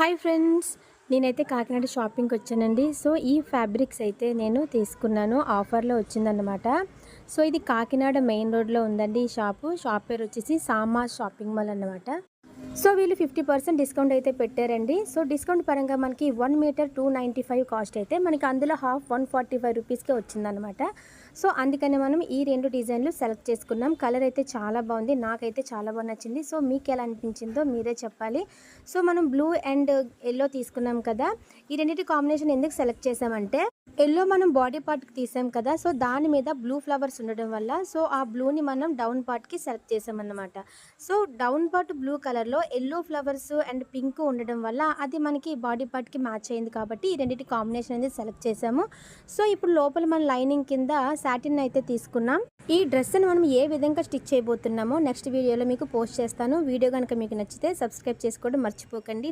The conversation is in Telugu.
హాయ్ ఫ్రెండ్స్, నేనైతే కాకినాడ షాపింగ్కి వచ్చానండి. సో ఈ ఫ్యాబ్రిక్స్ అయితే నేను తీసుకున్నాను, ఆఫర్లో వచ్చిందన్నమాట. సో ఇది కాకినాడ మెయిన్ రోడ్లో ఉందండి. ఈ షాప్ పేరు వచ్చేసి సామా షాపింగ్ మాల్ అన్నమాట. సో వీళ్ళు 50% డిస్కౌంట్ అయితే పెట్టారండి. సో డిస్కౌంట్ పరంగా మనకి 1 మీటర్ 295 కాస్ట్ అయితే మనకి అందులో హాఫ్ 145 రూపీస్కే వచ్చిందనమాట. సో అందుకని మనం ఈ 2 డిజైన్లు సెలెక్ట్ చేసుకున్నాం. కలర్ అయితే చాలా బాగుంది, నాకైతే చాలా బాగా నచ్చింది. సో మీకు ఎలా అనిపించిందో మీరే చెప్పాలి. సో మనం బ్లూ అండ్ ఎల్లో తీసుకున్నాం కదా, ఈ రెండింటి కాంబినేషన్ ఎందుకు సెలెక్ట్ చేసామంటే, ఎల్లో మనం బాడీ పార్ట్కి తీసాం కదా, సో దాని మీద బ్లూ ఫ్లవర్స్ ఉండడం వల్ల సో ఆ బ్లూని మనం డౌన్ పార్ట్కి సెలెక్ట్ చేసామన్నమాట. సో డౌన్ పార్ట్ బ్లూ కలర్లో ఎల్లో ఫ్లవర్స్ అండ్ పింక్ ఉండడం వల్ల అది మనకి బాడీ పార్ట్కి మ్యాచ్ అయింది కాబట్టి ఈ రెండింటి కాంబినేషన్ అనేది సెలెక్ట్ చేసాము. సో ఇప్పుడు లోపల మన లైనింగ్ కింద సాటిన్ అయితే తీసుకున్నాం. ఈ డ్రెస్ని మనం ఏ విధంగా స్టిచ్ చేయబోతున్నామో నెక్స్ట్ వీడియోలో మీకు పోస్ట్ చేస్తాను. వీడియో కనుక మీకు నచ్చితే సబ్స్క్రైబ్ చేసుకోవడం మర్చిపోకండి.